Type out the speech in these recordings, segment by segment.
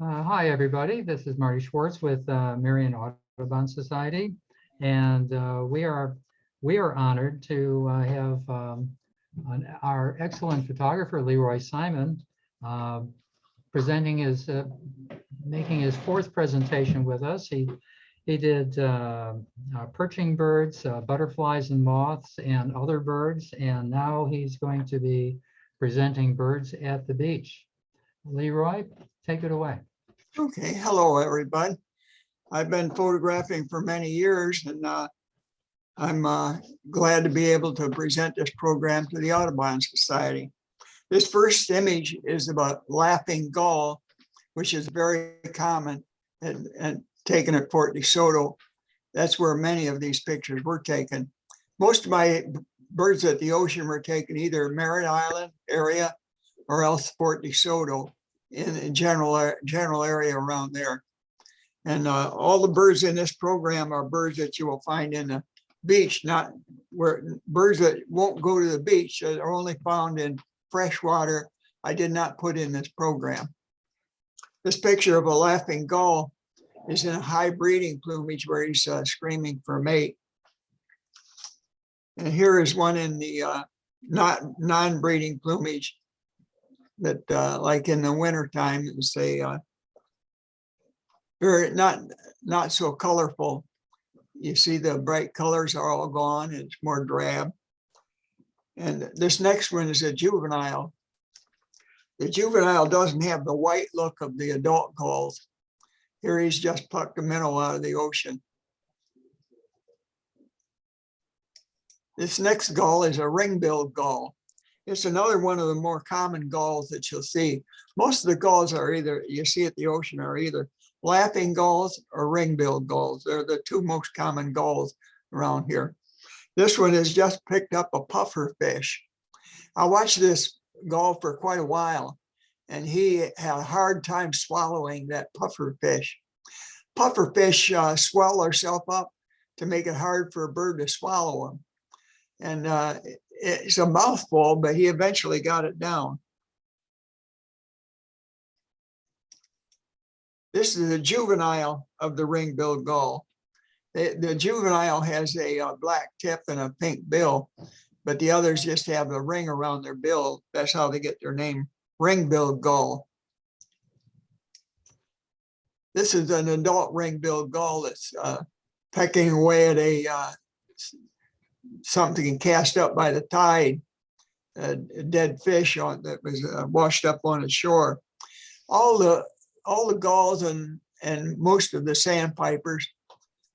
Hi, everybody. This is Marty Schwartz with Marion Audubon Society, and we are honored to have our excellent photographer Leroy Simon uh, presenting his making his fourth presentation with us. He did perching birds, butterflies and moths, and other birds, and now he's going to be presenting birds at the beach. Leroy, take it away. Okay, hello everybody. I've been photographing for many years, and I'm glad to be able to present this program to the Audubon Society. This first image is about laughing gull, which is very common and taken at Fort DeSoto. That's where many of these pictures were taken. Most of my birds at the ocean were taken either Marion Island area or else Fort DeSoto in the general area around there. And all the birds in this program are birds that you will find in the beach, not where birds that won't go to the beach that are only found in freshwater. I did not put in this program. This picture of a laughing gull is in a high breeding plumage where he's screaming for a mate. And here is one in the non-breeding plumage that like in the winter time, is a very not so colorful. You see the bright colors are all gone. It's more drab. And this next one is a juvenile. The juvenile doesn't have the white look of the adult gulls. Here he's just plucked a minnow out of the ocean. This next gull is a ring-billed gull. It's another one of the more common gulls that you'll see. Most of the gulls are either, you see at the ocean, are either laughing gulls or ring-billed gulls. They're the two most common gulls around here. This one has just picked up a puffer fish. I watched this gull for quite a while, and he had a hard time swallowing that puffer fish. Puffer fish swell themselves up to make it hard for a bird to swallow them. And it's a mouthful, but he eventually got it down. This is a juvenile of the ring-billed gull. The juvenile has a black tip and a pink bill, but the others just have a ring around their bill. That's how they get their name, ring-billed gull. This is an adult ring-billed gull that's pecking away at a something cast up by the tide, a dead fish that was washed up on the shore. All the gulls and most of the sandpipers,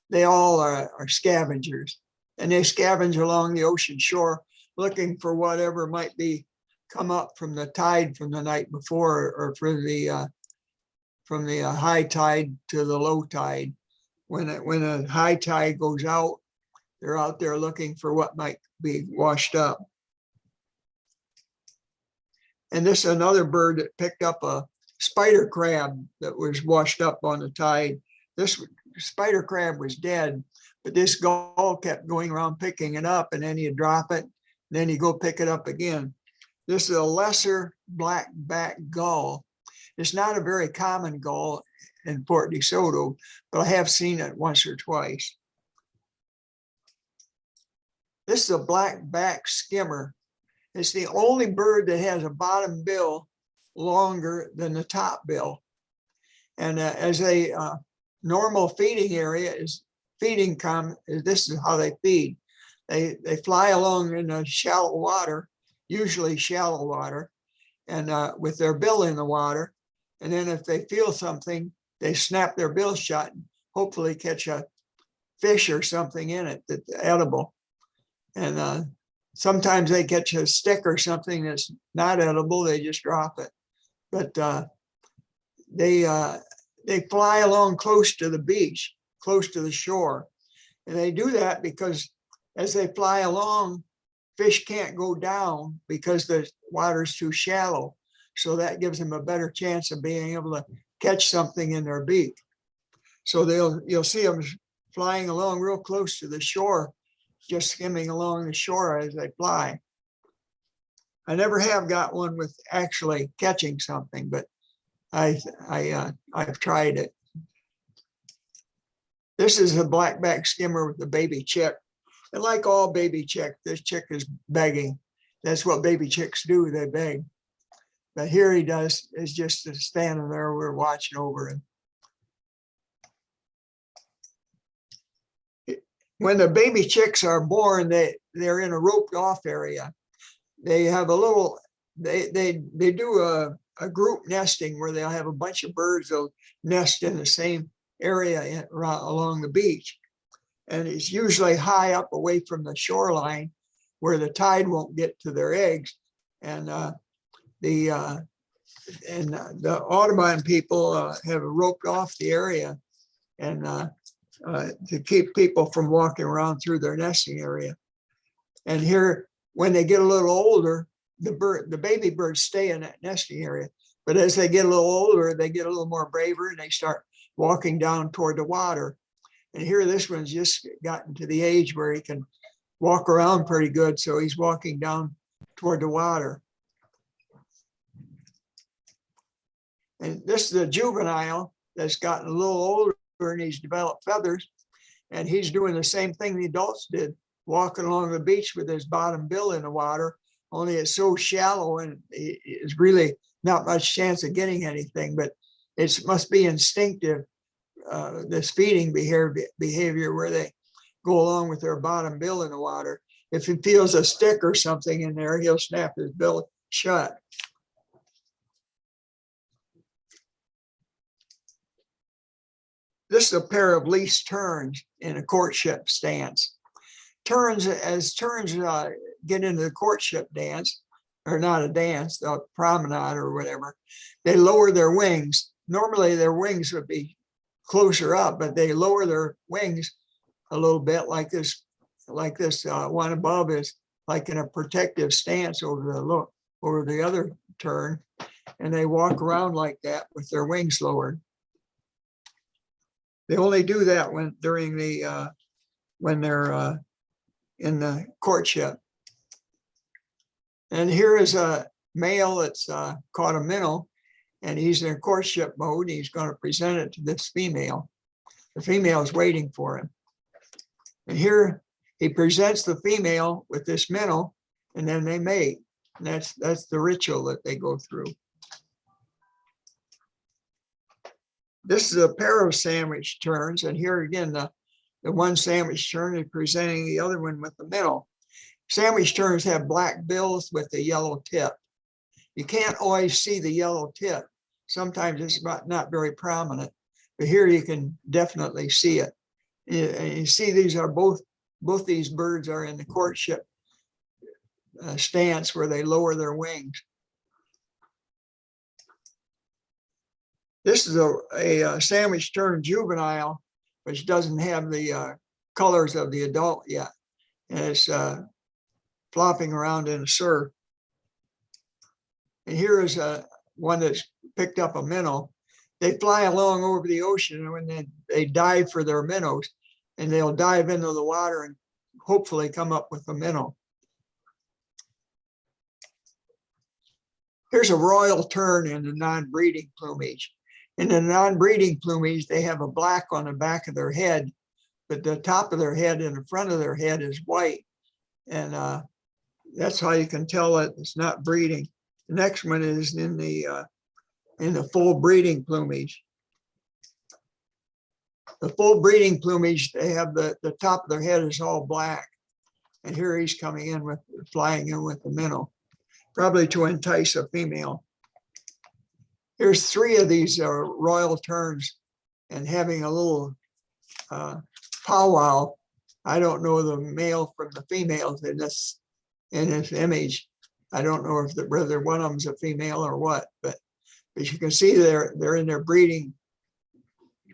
they all are scavengers, and they scavenge along the ocean shore looking for whatever might be come up from the tide from the night before, or from the high tide to the low tide. When a high tide goes out, they're out there looking for what might be washed up. And this is another bird that picked up a spider crab that was washed up on the tide. This spider crab was dead, but this gull kept going around picking it up, and then he'd drop it, and then he'd go pick it up again. This is a lesser black-backed gull. It's not a very common gull in Fort DeSoto, but I have seen it once or twice. This is a black-backed skimmer. It's the only bird that has a bottom bill longer than the top bill. And as a normal feeding area is feeding this is how they feed. They fly along in shallow water, usually shallow water, and with their bill in the water. And then if they feel something, they snap their bill shut and hopefully catch a fish or something in it that's edible. And sometimes they catch a stick or something that's not edible, they just drop it. But they fly along close to the beach, close to the shore. And they do that because as they fly along, fish can't go down because the water's too shallow. So that gives them a better chance of being able to catch something in their beak. So you'll see them flying along real close to the shore, just skimming along the shore as they fly. I never have got one with actually catching something, but I've tried it. This is a blackback skimmer with a baby chick. And like all baby chick, this chick is begging. That's what baby chicks do, they beg. But here he does, is just standing there, we're watching over him. When the baby chicks are born, they're in a roped off area. They have a little, they do a group nesting where they'll have a bunch of birds that'll nest in the same area along the beach. And it's usually high up away from the shoreline where the tide won't get to their eggs. And the Audubon people have roped off the area and to keep people from walking around through their nesting area. And here, when they get a little older, the baby birds stay in that nesting area. But as they get a little older, they get a little more braver and they start walking down toward the water. And here, this one's just gotten to the age where he can walk around pretty good. So he's walking down toward the water. And this is a juvenile that's gotten a little older and he's developed feathers. And he's doing the same thing the adults did, walking along the beach with his bottom bill in the water, only it's so shallow and it's really not much chance of getting anything, but it must be instinctive, this feeding behavior where they go along with their bottom bill in the water. If he feels a stick or something in there, he'll snap his bill shut. This is a pair of least terns in a courtship stance. As terns get into the courtship dance, or not a dance, the promenade or whatever, they lower their wings. Normally their wings would be closer up, but they lower their wings a little bit like this one above is like in a protective stance over the other tern. And they walk around like that with their wings lowered. They only do that when they're in the courtship. And here is a male that's caught a minnow, and he's in courtship mode. He's going to present it to this female. The female is waiting for him. And here he presents the female with this minnow, and then they mate. And that's the ritual that they go through. This is a pair of sandwich terns, and here again, the one sandwich tern is presenting the other one with the minnow. Sandwich terns have black bills with a yellow tip. You can't always see the yellow tip. Sometimes it's not very prominent, but here you can definitely see it. And you see these are both these birds are in the courtship stance where they lower their wings. This is a sandwich tern juvenile, which doesn't have the colors of the adult yet. And it's flopping around in the surf. And here is one that's picked up a minnow. They fly along over the ocean, and when they dive for their minnows, and they'll dive into the water and hopefully come up with a minnow. Here's a royal tern in the non-breeding plumage. In the non-breeding plumage, they have a black on the back of their head, but the top of their head and the front of their head is white. And that's how you can tell that it's not breeding. The next one is in the full breeding plumage. The full breeding plumage, they have the top of their head is all black. And here he's coming in flying in with the minnow, probably to entice a female. Here's three of these royal terns and having a little powwow. I don't know the male from the females in this image. I don't know if whether one of them's a female or what, but you can see they're in their breeding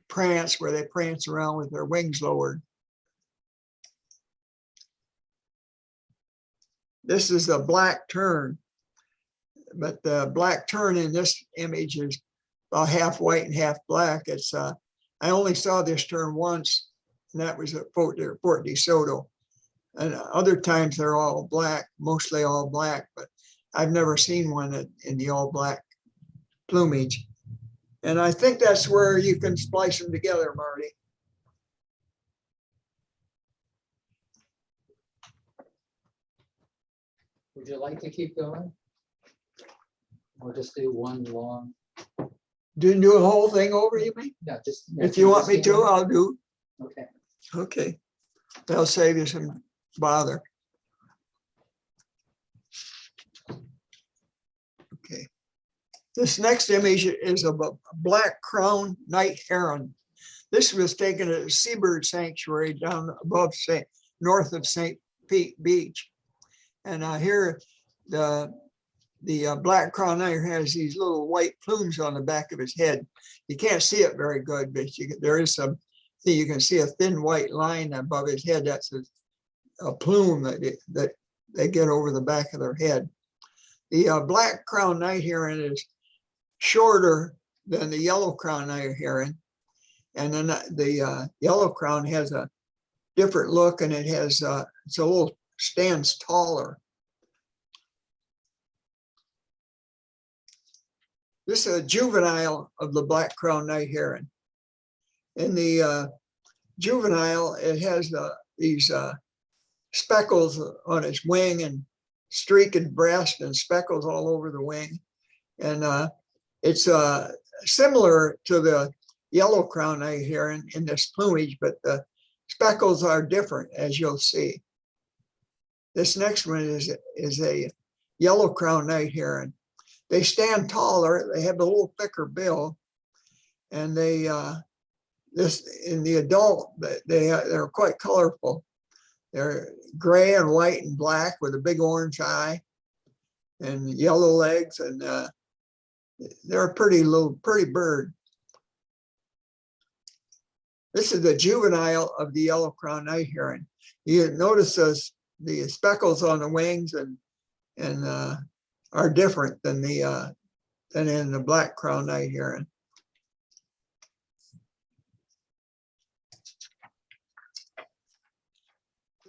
prance where they prance around with their wings lowered. This is a black tern, but the black tern in this image is about half white and half black. It's I only saw this tern once, and that was at Fort DeSoto. And other times they're all black, mostly all black, but I've never seen one in the all black plumage. And I think that's where you can splice them together, Marty. Would you like to keep going? Or just do one long? Do the whole thing over, you mean? Yeah, just. If you want me to, I'll do. Okay. Okay. That'll save you some bother. Okay. This next image is of a black crowned night heron. This was taken at a seabird sanctuary down above north of St. Pete Beach. And here the black crowned night heron has these little white plumes on the back of his head. You can't see it very good, but there is some. You can see a thin white line above his head. That's a plume that they get over the back of their head. The black crowned night heron is shorter than the yellow crowned night heron, and then the yellow crown has a different look, and it has it's a little stands taller. This is a juvenile of the black crowned night heron. In the juvenile, it has these speckles on its wing and streaked breast and speckles all over the wing. And it's similar to the yellow crowned night heron in this plumage, but the speckles are different, as you'll see. This next one is a yellow crowned night heron. They stand taller, they have a little thicker bill, and they in the adult, they're quite colorful. They're gray and white and black with a big orange eye and yellow legs, and they're a pretty bird. This is the juvenile of the yellow crowned night heron. You notice the speckles on the wings and are different than in the black crowned night heron.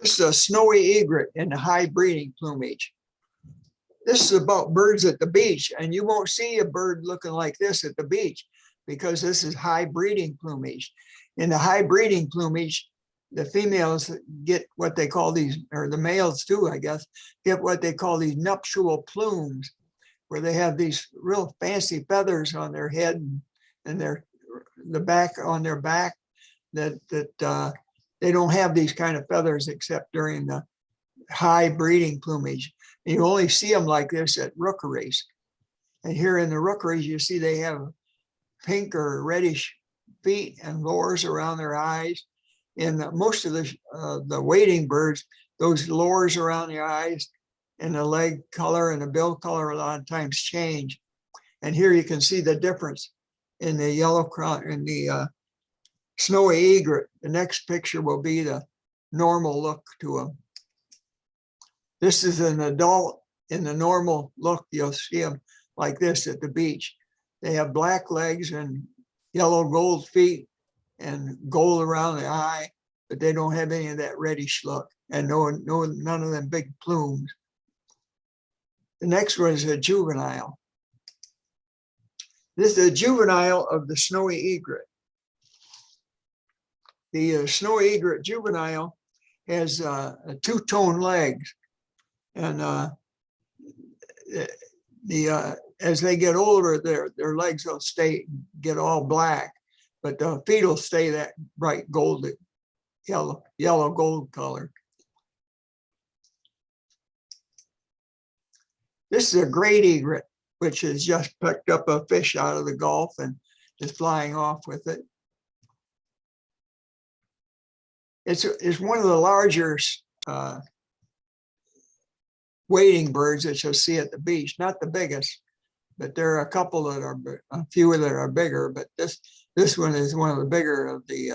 This is a snowy egret in the high breeding plumage. This is about birds at the beach, and you won't see a bird looking like this at the beach because this is high breeding plumage. In the high breeding plumage, the females get what they call these, or the males too, I guess, get what they call these nuptial plumes, where they have these real fancy feathers on their head and the back on their back that they don't have these kind of feathers except during the high breeding plumage. And you only see them like this at rookeries. And here in the rookeries, you see they have pink or reddish feet and lores around their eyes. In most of the wading birds, those lores around the eyes and the leg color and the bill color a lot of times change. And here you can see the difference in the yellow crown and the snowy egret. The next picture will be the normal look to them. This is an adult in the normal look. You'll see them like this at the beach. They have black legs and yellow gold feet and gold around the eye, but they don't have any of that reddish look and none of them big plumes. The next one is a juvenile. This is a juvenile of the snowy egret. The snowy egret juvenile has two-tone legs, and as they get older, their legs will get all black, but the feet will stay that bright golden yellow gold color. This is a great egret, which has just picked up a fish out of the Gulf and is flying off with it. It's one of the larger wading birds that you'll see at the beach. Not the biggest, but there are a few that are bigger. But this one is one of the bigger of the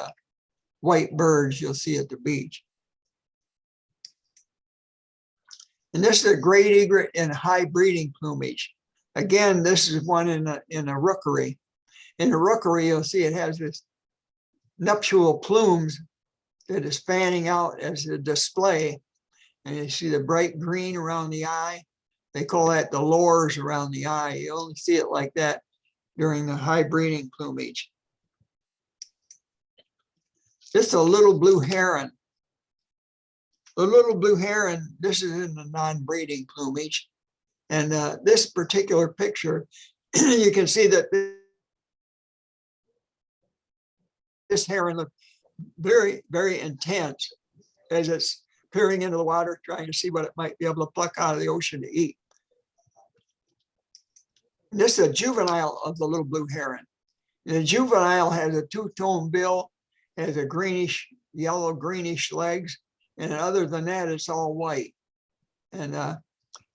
white birds you'll see at the beach. And this is a great egret in high breeding plumage. Again, this is one in a rookery. In a rookery, you'll see it has this nuptial plumes that is fanning out as a display. And you see the bright green around the eye. They call that the lores around the eye. You only see it like that during the high breeding plumage. This is a little blue heron. The little blue heron, this is in the non-breeding plumage. And this particular picture, you can see that this heron looked very, very intense as it's peering into the water, trying to see what it might be able to pluck out of the ocean to eat. And this is a juvenile of the little blue heron. And the juvenile has a two-tone bill, has a greenish, yellow greenish legs, and other than that, it's all white. And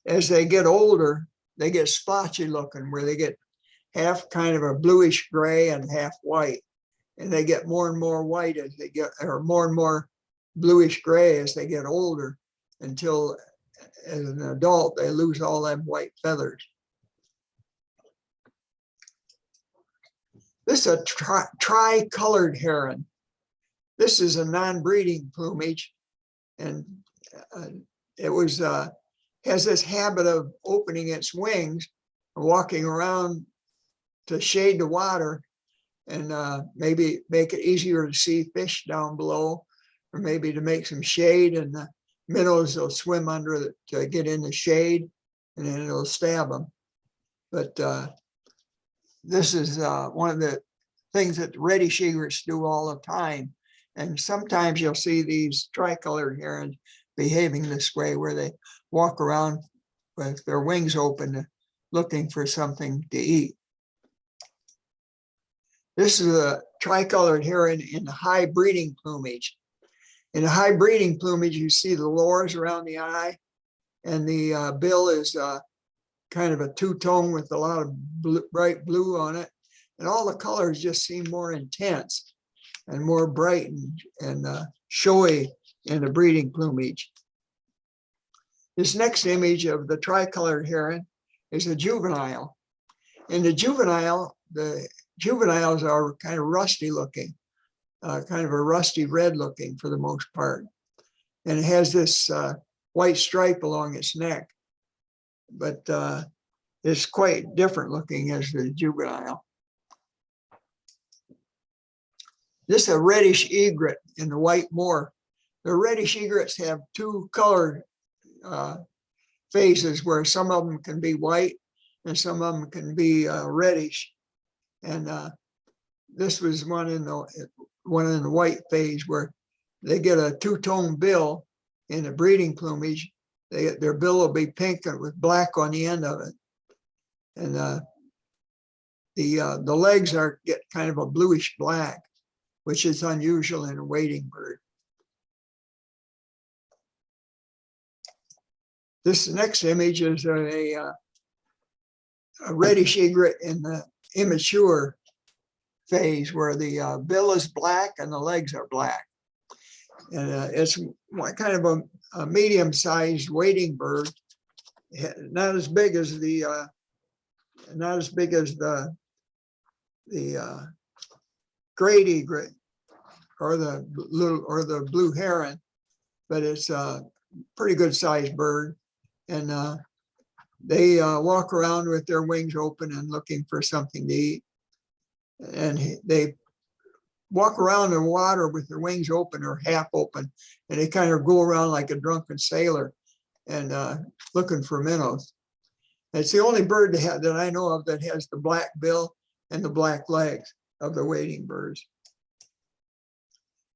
as they get older, they get splotchy looking, where they get half kind of a bluish gray and half white. And they get more and more white as they get, or more and more bluish gray as they get older, until as an adult, they lose all them white feathers. This is a tri-colored heron. This is a non-breeding plumage, and it was has this habit of opening its wings and walking around to shade the water, and maybe make it easier to see fish down below, or maybe to make some shade, and the minnows will swim under to get in the shade, and then it'll stab them. But this is one of the things that reddish egrets do all the time. And sometimes you'll see these tricolored herons behaving this way, where they walk around with their wings open, looking for something to eat. This is a tricolored heron in the high breeding plumage. In the high breeding plumage, you see the lores around the eye, and the bill is kind of a two-tone with a lot of bright blue on it. And all the colors just seem more intense and more bright and showy in the breeding plumage. This next image of the tricolored heron is a juvenile. In the juveniles are kind of rusty looking, kind of a rusty red looking for the most part. And it has this white stripe along its neck, but it's quite different looking as the juvenile. This is a reddish egret in the white moor. The reddish egrets have two colored phases, where some of them can be white and some of them can be reddish. And this was one in the white phase, where they get a two-tone bill in the breeding plumage. Their bill will be pink with black on the end of it. And the legs get kind of a bluish black, which is unusual in a wading bird. This next image is a reddish egret in the immature phase, where the bill is black and the legs are black. And it's kind of a medium-sized wading bird, not as big as the great egret or the blue heron, but it's a pretty good sized bird. And they walk around with their wings open and looking for something to eat. And they walk around in water with their wings open or half open, and they kind of go around like a drunken sailor and looking for minnows. It's the only bird that I know of that has the black bill and the black legs of the wading birds.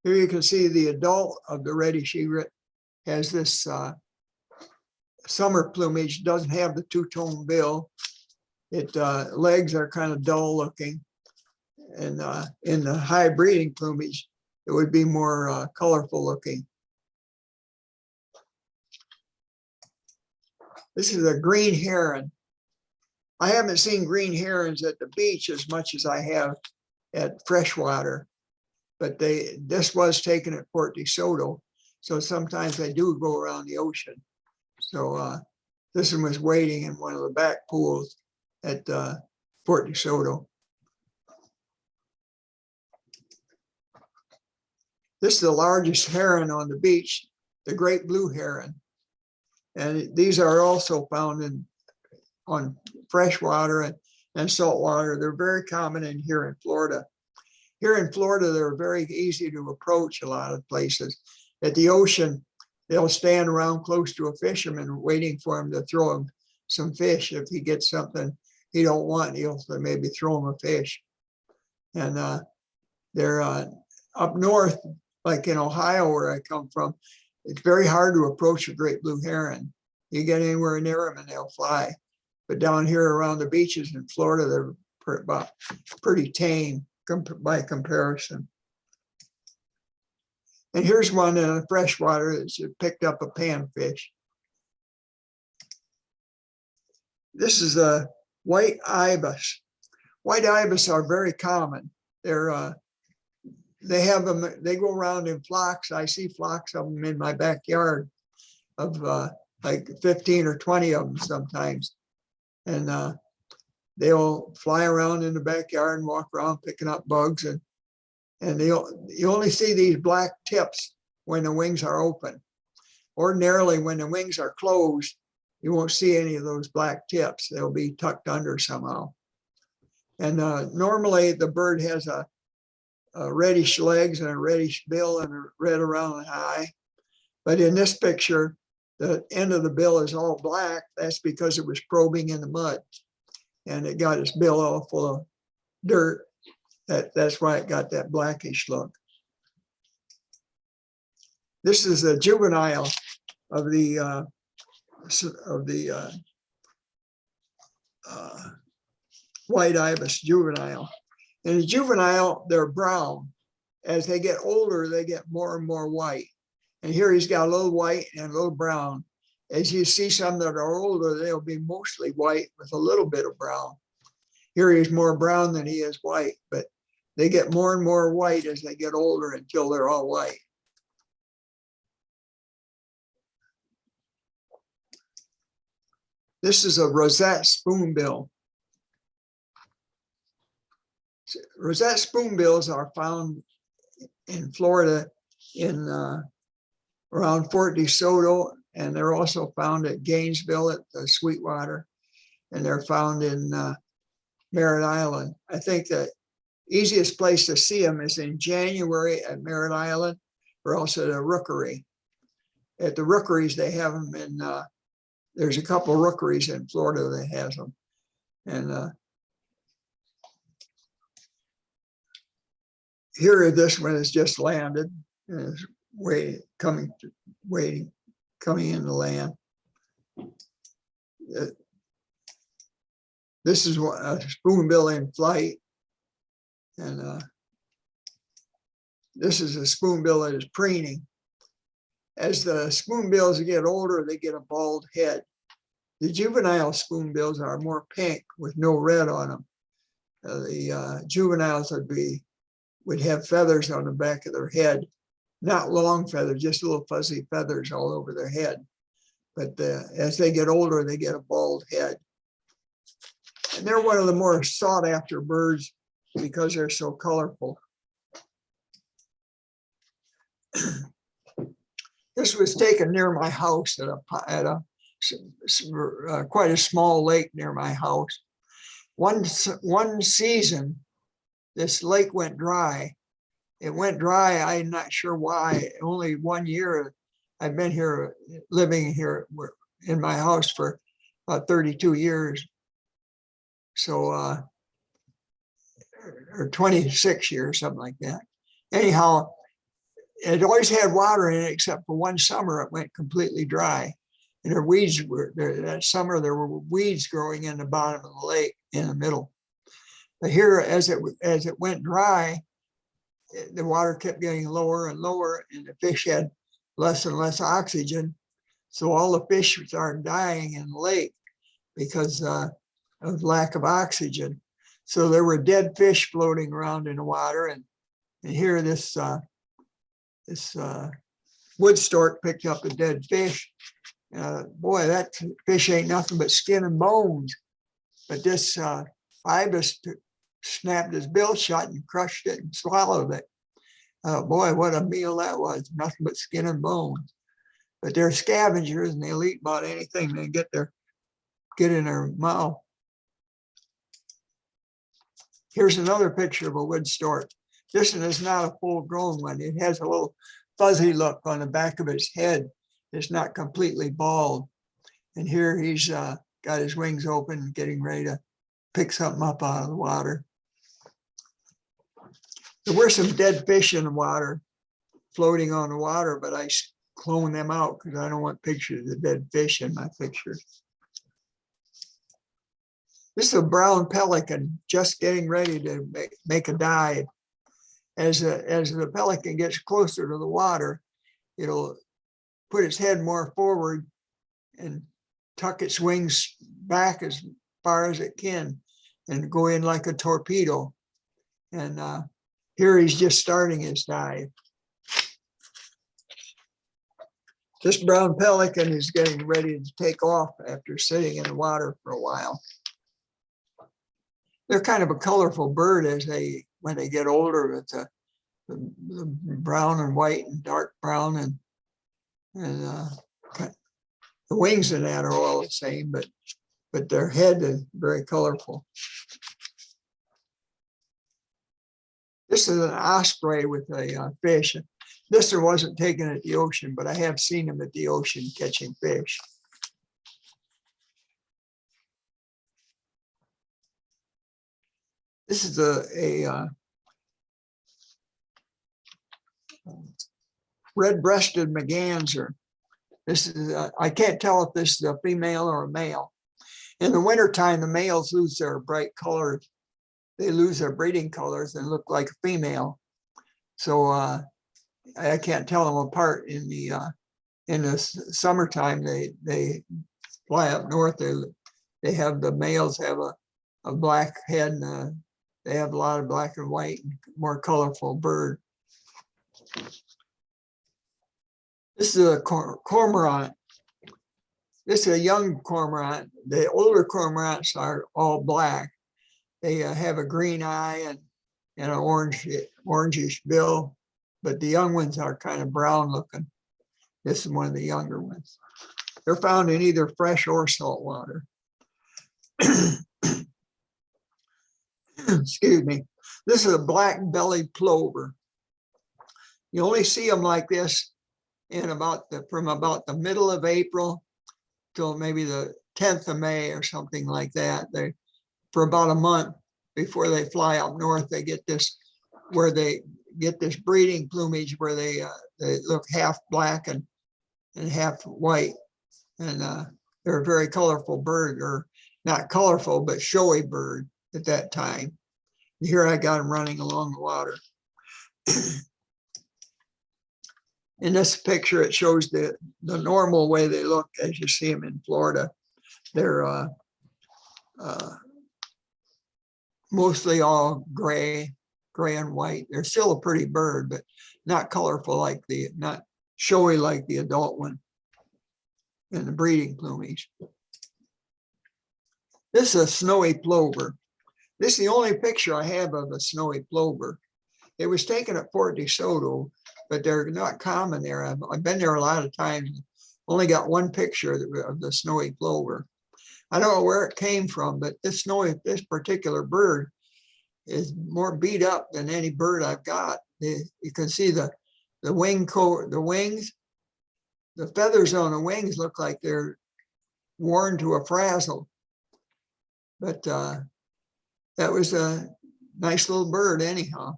Here you can see the adult of the reddish egret has this summer plumage, doesn't have the two-tone bill. Legs are kind of dull looking. And in the high breeding plumage, it would be more colorful looking. This is a green heron. I haven't seen green herons at the beach as much as I have at freshwater, but this was taken at Fort DeSoto, so sometimes they do go around the ocean. So this one was wading in one of the back pools at Fort DeSoto. This is the largest heron on the beach, the great blue heron. And these are also found on freshwater, and and saltwater. They're very common here in Florida. Here in Florida, they're very easy to approach a lot of places. At the ocean, they'll stand around close to a fisherman waiting for him to throw him some fish. If he gets something he don't want, he'll maybe throw him a fish. And they're up north, like in Ohio, where I come from. It's very hard to approach a great blue heron. You get anywhere near them and they'll fly. But down here around the beaches in Florida, they're pretty tame by comparison. And here's one in the freshwater that's picked up a panfish. This is a white ibis. White ibis are very common. They have them, they go around in flocks. I see flocks of them in my backyard of like 15 or 20 of them sometimes. And they'll fly around in the backyard and walk around picking up bugs. And you only see these black tips when the wings are open. Ordinarily, when the wings are closed, you won't see any of those black tips. They'll be tucked under somehow. And normally the bird has a reddish legs and a reddish bill and a red around the eye. But in this picture, the end of the bill is all black. That's because it was probing in the mud and it got its bill all full of dirt. That's why it got that blackish look. This is a juvenile of the white ibis juvenile. In the juvenile, they're brown. As they get older, they get more and more white. And here he's got a little white and a little brown. As you see some that are older, they'll be mostly white with a little bit of brown. Here he's more brown than he is white, but they get more and more white as they get older until they're all white. This is a rosette spoonbill. Rosette spoonbills are found in Florida in around Fort DeSoto, and they're also found at Gainesville at the Sweetwater, and they're found in Merritt Island. I think the easiest place to see them is in January at Merritt Island, or else at a rookery. At the rookeries, they have them in, there's a couple of rookeries in Florida that has them. And here, this one has just landed and is coming in the land. This is a spoonbill in flight. And this is a spoonbill that is preening. As the spoonbills get older, they get a bald head. The juvenile spoonbills are more pink with no red on them. The juveniles would have feathers on the back of their head, not long feathers, just little fuzzy feathers all over their head. But as they get older, they get a bald head. And they're one of the more sought after birds because they're so colorful. This was taken near my house at quite a small lake near my house. One season, this lake went dry. It went dry, I'm not sure why. Only 1 year I've been here, living here in my house for about 32 years. So, or 26 years, something like that. Anyhow, it always had water in it, except for one summer it went completely dry. And there weeds were there. That summer there were weeds growing in the bottom of the lake in the middle. But here, as it went dry, the water kept getting lower and lower, and the fish had less and less oxygen. So all the fish started dying in the lake because of lack of oxygen. So there were dead fish floating around in the water, and here this wood stork picked up a dead fish. Boy, that fish ain't nothing but skin and bones. But this ibis snapped his bill shut and crushed it and swallowed it. Boy, what a meal that was, nothing but skin and bones. But they're scavengers and they'll eat about anything they get in their mouth. Here's another picture of a wood stork. This one is not a full grown one. It has a little fuzzy look on the back of his head. It's not completely bald. And here he's got his wings open, getting ready to pick something up out of the water. There were some dead fish in the water, floating on the water, but I cloned them out because I don't want pictures of dead fish in my pictures. This is a brown pelican just getting ready to make a dive. As the pelican gets closer to the water, it'll put its head more forward and tuck its wings back as far as it can and go in like a torpedo. And here he's just starting his dive. This brown pelican is getting ready to take off after sitting in the water for a while. They're kind of a colorful bird when they get older. It's the brown and white and dark brown, and the wings in that are all the same, but their head is very colorful. This is an osprey with a fish. This one wasn't taken at the ocean, but I have seen him at the ocean catching fish. This is a red-breasted merganser. This is I can't tell if this is a female or a male. In the wintertime, the males lose their bright colors. They lose their breeding colors and look like a female. So I can't tell them apart in the summertime. They fly up north. They have the males have a black head, and they have a lot of black and white, and more colorful bird. This is a cormorant. This is a young cormorant. The older cormorants are all black. They have a green eye and an orangish bill, but the young ones are kind of brown looking. This is one of the younger ones. They're found in either fresh or salt water. Excuse me. This is a black-bellied plover. You only see them like this in from about the middle of April till maybe the 10th of May or something like that. For about a month before they fly up north, they get this breeding plumage where they look half black and half white, and they're a very colorful bird, or not colorful but showy bird at that time. And here I got them running along the water. In this picture, it shows the normal way they look as you see them in Florida. They're mostly all gray and white. They're still a pretty bird, but not colorful not showy like the adult one in the breeding plumage. This is a snowy plover. This is the only picture I have of a snowy plover. It was taken at Fort DeSoto, but they're not common there. I've been there a lot of times. Only got one picture of the snowy plover. I don't know where it came from, but this particular bird is more beat up than any bird I've got. You can see the wings, the feathers on the wings look like they're worn to a frazzle. But that was a nice little bird anyhow.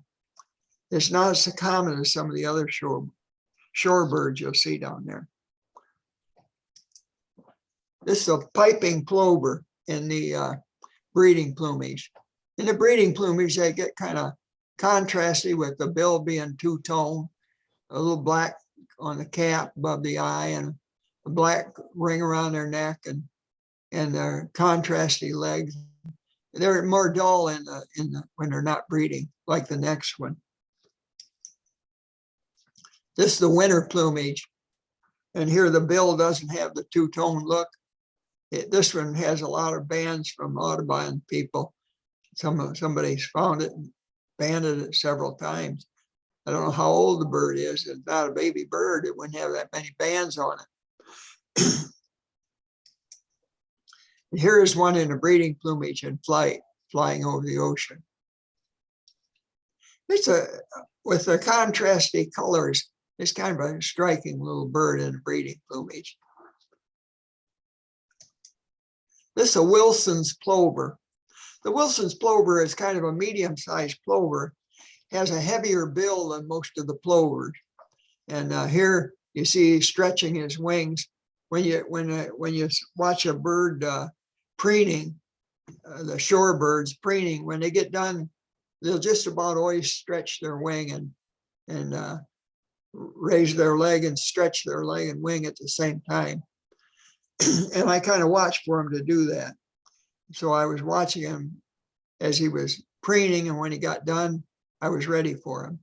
It's not as common as some of the other shore birds you'll see down there. This is a piping plover in the breeding plumage. In the breeding plumage, they get kind of contrasty with the bill being two-tone, a little black on the cap above the eye, and a black ring around their neck, and their contrasty legs. They're more dull when they're not breeding, like the next one. This is the winter plumage, and here the bill doesn't have the two-tone look. This one has a lot of bands from Audubon people. Somebody's found it and banded it several times. I don't know how old the bird is. It's not a baby bird. It wouldn't have that many bands on it. Here is one in a breeding plumage in flight, flying over the ocean. It's with the contrasty colors, it's kind of a striking little bird in breeding plumage. This is a Wilson's plover. The Wilson's plover is kind of a medium-sized plover, has a heavier bill than most of the plovers. And here you see he's stretching his wings. When you watch a bird preening, the shorebirds preening, when they get done, they'll just about always stretch their wing and raise their leg and stretch their leg and wing at the same time. And I kind of watched for him to do that. So I was watching him as he was preening, and when he got done, I was ready for him.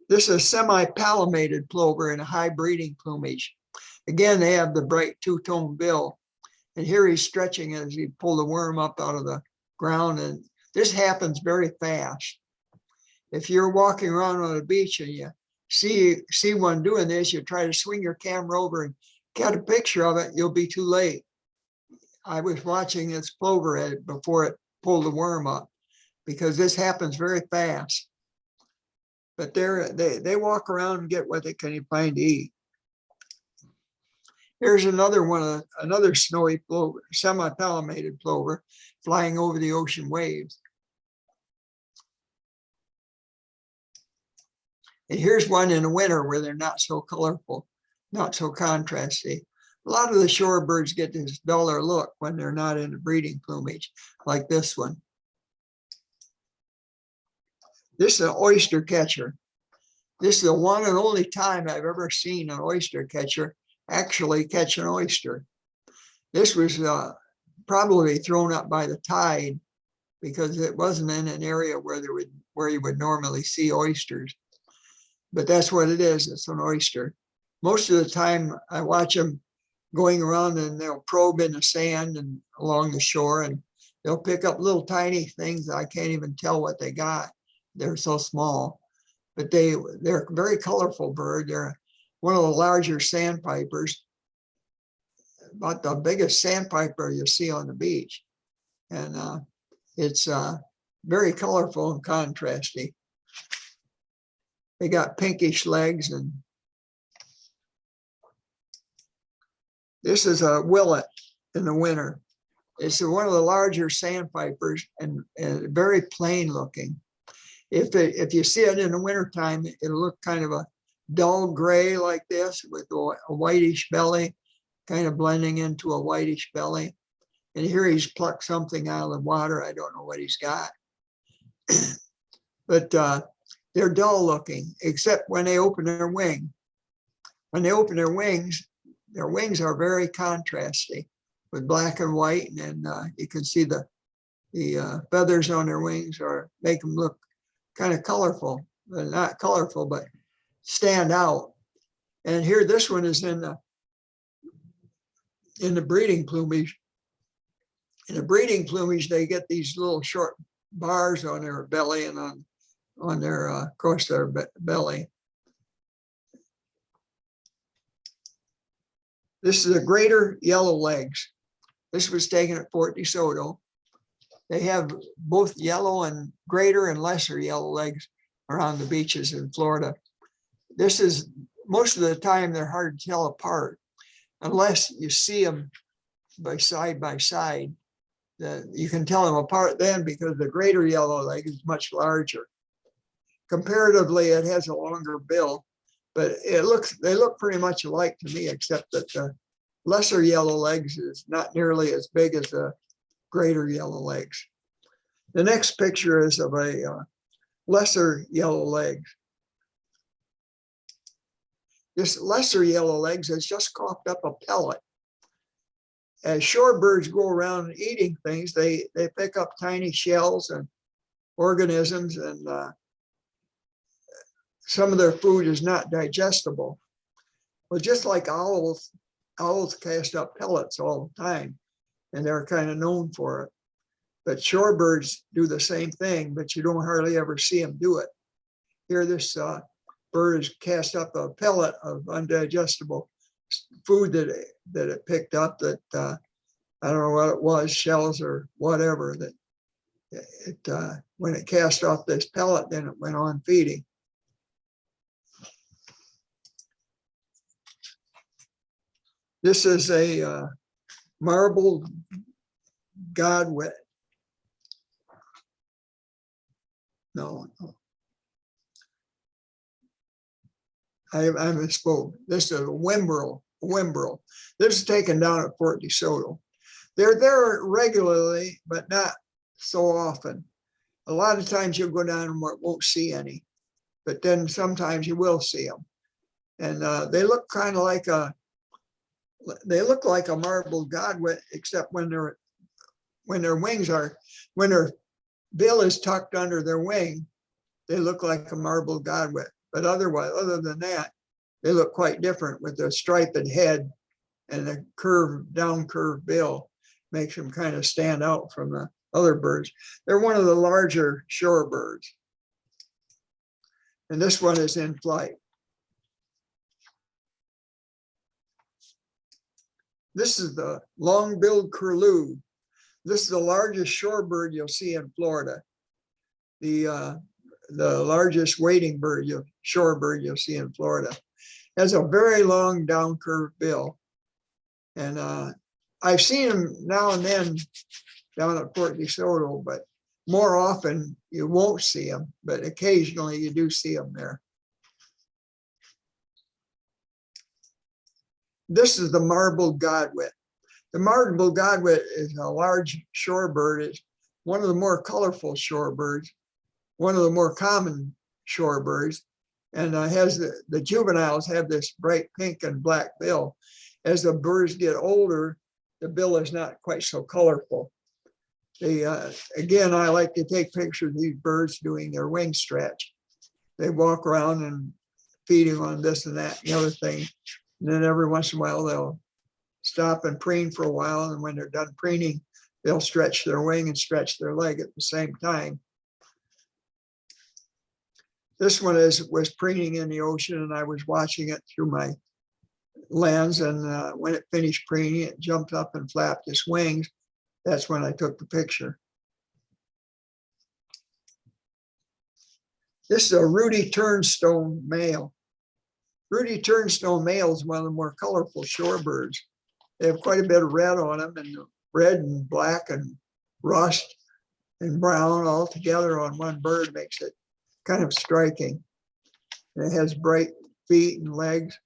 This is a semi-palmated plover in a high breeding plumage. Again, they have the bright two-tone bill. And here he's stretching as he pulled the worm up out of the ground. And this happens very fast. If you're walking around on a beach and you see one doing this, you try to swing your camera over and get a picture of it, you'll be too late. I was watching this plover before it pulled the worm up, because this happens very fast. But they walk around and get what they can find to eat. Here's another one, another snowy plover, semi-palmated plover, flying over the ocean waves. And here's one in the winter where they're not so colorful, not so contrasty. A lot of the shorebirds get this duller look when they're not in the breeding plumage, like this one. This is an oyster catcher. This is the one and only time I've ever seen an oyster catcher actually catch an oyster. This was probably thrown up by the tide, because it wasn't in an area where you would normally see oysters. But that's what it is. It's an oyster. Most of the time I watch them going around, and they'll probe in the sand and along the shore, and they'll pick up little tiny things that I can't even tell what they got. They're so small, but they're a very colorful bird. They're one of the larger sandpipers, about the biggest sandpiper you see on the beach. And it's very colorful and contrasty. They got pinkish legs. And this is a willet in the winter. It's one of the larger sandpipers and very plain looking. If you see it in the wintertime, it'll look kind of a dull gray like this with a whitish belly, kind of blending into a whitish belly. And here he's plucked something out of the water. I don't know what he's got. But they're dull looking, except when they open their wing. When they open their wings are very contrasty with black and white. And you can see the feathers on their wings make them look kind of colorful. They're not colorful, but stand out. And here, this one is in the breeding plumage. In the breeding plumage, they get these little short bars on their belly and on their across their belly. This is a greater yellow legs. This was taken at Fort DeSoto. They have both yellow and greater and lesser yellow legs around the beaches in Florida. This is, most of the time, they're hard to tell apart unless you see them side by side. You can tell them apart then, because the greater yellow leg is much larger. Comparatively, it has a longer bill, but they look pretty much alike to me, except that the lesser yellow legs is not nearly as big as the greater yellow legs. The next picture is of a lesser yellow legs. This lesser yellow legs has just coughed up a pellet. As shorebirds go around eating things, they pick up tiny shells and organisms, and some of their food is not digestible. Well, just like owls cast up pellets all the time, and they're kind of known for it. But shorebirds do the same thing, but you don't hardly ever see them do it. Here, this bird has cast up a pellet of undigestible food that it picked up, that I don't know what it was, shells or whatever, that when it cast off this pellet, then it went on feeding. This is a marbled godwit. No, I misspoke. This is a whimbrel. This is taken down at Fort DeSoto. They're there regularly, but not so often. A lot of times you'll go down and won't see any, but then sometimes you will see them. And they look kind of like a marbled godwit, except when their bill is tucked under their wing, they look like a marbled godwit. But other than that, they look quite different with the striped head and the down curved bill. Makes them kind of stand out from the other birds. They're one of the larger shorebirds. And this one is in flight. This is the long-billed curlew. This is the largest shorebird you'll see in Florida. The largest wading bird, shorebird you'll see in Florida. Has a very long down curved bill. And I've seen them now and then down at Fort DeSoto, but more often you won't see them, but occasionally you do see them there. This is the marbled godwit. The marbled godwit is a large shorebird. It's one of the more colorful shorebirds, one of the more common shorebirds, and has the juveniles have this bright pink and black bill. As the birds get older, the bill is not quite so colorful. Again, I like to take pictures of these birds doing their wing stretch. They walk around and feeding on this and that and the other thing. And then every once in a while, they'll stop and preen for a while. And when they're done preening, they'll stretch their wing and stretch their leg at the same time. This one was preening in the ocean, and I was watching it through my lens. And when it finished preening, it jumped up and flapped its wings. That's when I took the picture. This is a ruddy turnstone male. Ruddy turnstone male is one of the more colorful shorebirds. They have quite a bit of red on them, and red and black and rust and brown all together on one bird makes it kind of striking. And it has bright feet and legs.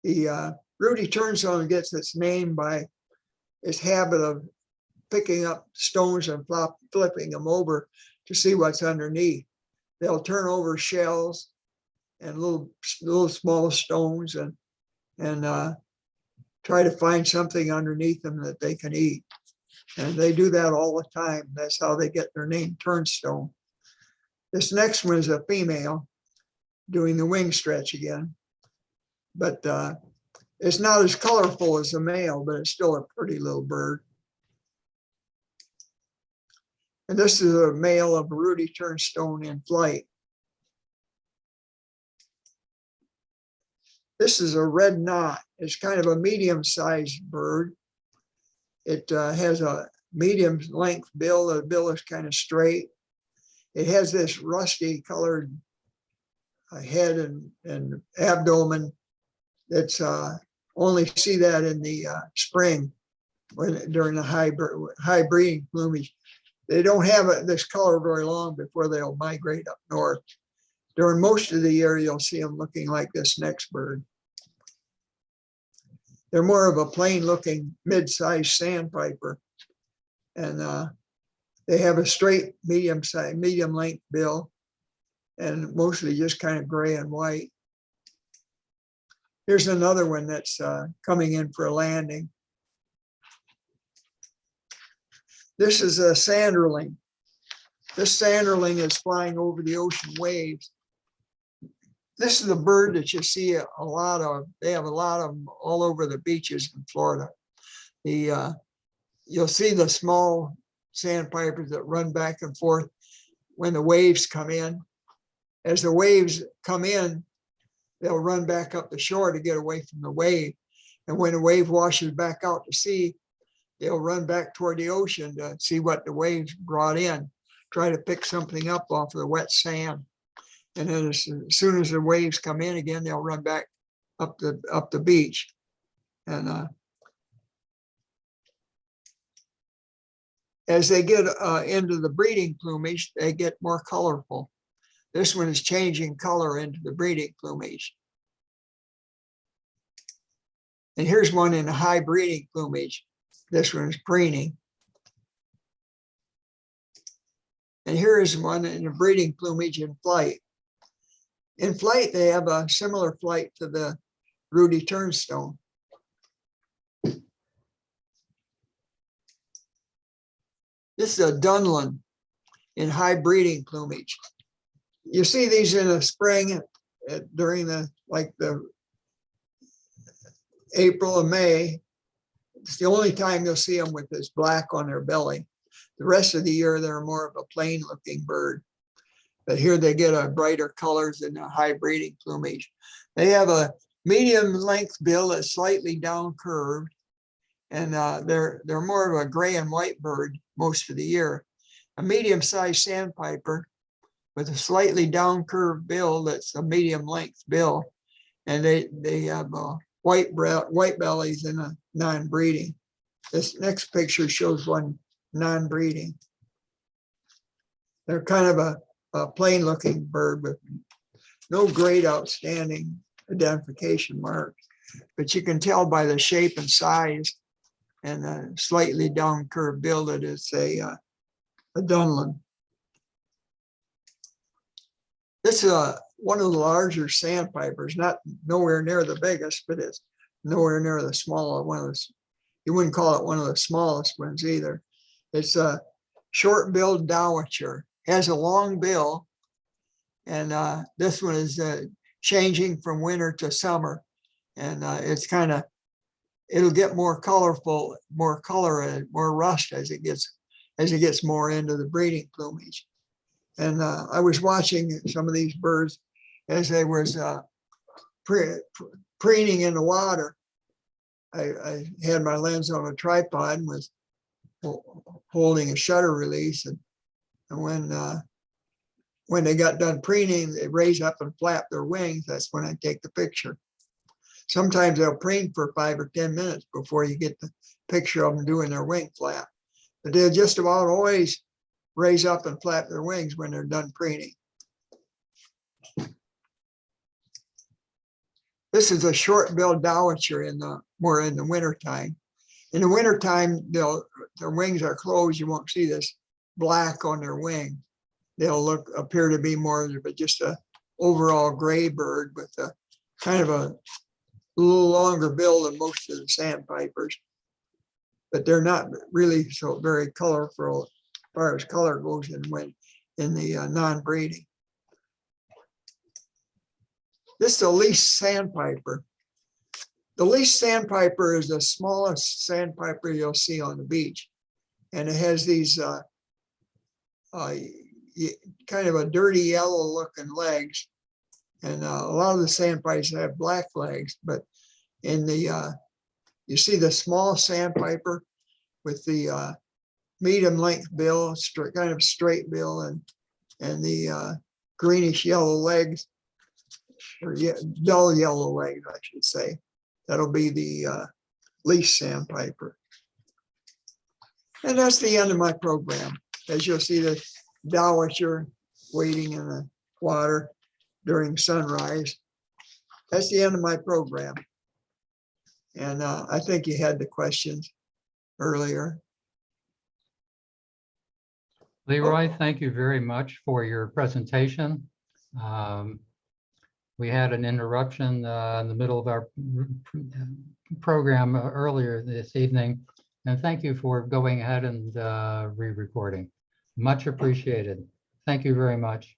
The ruddy turnstone gets its name by its habit of picking up stones and flipping them over to see what's underneath. They'll turn over shells and little small stones and try to find something underneath them that they can eat. And they do that all the time. That's how they get their name, turnstone. This next one is a female doing the wing stretch again. But it's not as colorful as the male, but it's still a pretty little bird. And this is a male of ruddy turnstone in flight. This is a red knot. It's kind of a medium-sized bird. It has a medium length bill. The bill is kind of straight. It has this rusty colored head and abdomen. That's only see that in the spring during the high breeding plumage. They don't have this color very long before they'll migrate up north. During most of the year, you'll see them looking like this next bird. They're more of a plain looking mid-sized sandpiper. And they have a straight medium length bill and mostly just kind of gray and white. Here's another one that's coming in for a landing. This is a sanderling. This sanderling is flying over the ocean waves. This is a bird that you see a lot of. They have a lot of them all over the beaches in Florida. You'll see the small sandpipers that run back and forth when the waves come in. As the waves come in, they'll run back up the shore to get away from the wave. And when the wave washes back out to sea, they'll run back toward the ocean to see what the waves brought in. try to pick something up off of the wet sand. And then as soon as the waves come in again, they'll run back up the beach. And as they get into the breeding plumage, they get more colorful. This one is changing color into the breeding plumage. And here's one in high breeding plumage. This one is preening. And here is one in the breeding plumage in flight. In flight, they have a similar flight to the ruddy turnstone. This is a Dunlin in high breeding plumage. You see these in the spring during the April and May. It's the only time you'll see them with this black on their belly. The rest of the year, they're more of a plain looking bird. But here they get a brighter colors in the high breeding plumage. They have a medium length bill that's slightly down curved. And they're more of a gray and white bird most of the year. A medium-sized sandpiper with a slightly down curved bill that's a medium length bill. And they have white bellies and a non-breeding. This next picture shows one non-breeding. They're kind of a plain looking bird with no great outstanding identification marks, but you can tell by the shape and size and a slightly down curved bill that it's a Dunlin. This is one of the larger sandpipers, nowhere near the biggest, but it's nowhere near the smaller one. You wouldn't call it one of the smallest ones either. It's a short-billed dowitcher, has a long bill, and this one is changing from winter to summer, and it'll get more colorful, more color and more rust as it gets more into the breeding plumage. And I was watching some of these birds as they was preening in the water. I had my lens on a tripod and was holding a shutter release, and when they got done preening, they raise up and flap their wings. That's when I take the picture. Sometimes they'll preen for 5 or 10 minutes before you get the picture of them doing their wing flap. But they'll just about always raise up and flap their wings when they're done preening. This is a short-billed dowitcher more in the wintertime. In the wintertime, their wings are closed. You won't see this black on their wing. They'll appear to be more of just a overall gray bird with a kind of a little longer bill than most of the sandpipers. But they're not really so very colorful as far as color goes in the non-breeding. This is a least sandpiper. The least sandpiper is the smallest sandpiper you'll see on the beach. And it has these kind of a dirty yellow looking legs. And a lot of the sandpipers have black legs, but you see the small sandpiper with the medium length bill, kind of straight bill, and the greenish yellow legs, or dull yellow legs, I should say. That'll be the least sandpiper. And that's the end of my program. As you'll see, the dowitcher waiting in the water during sunrise. That's the end of my program. And I think you had the questions earlier. Leroy, thank you very much for your presentation. We had an interruption in the middle of our program earlier this evening, and thank you for going ahead and re-recording. Much appreciated. Thank you very much.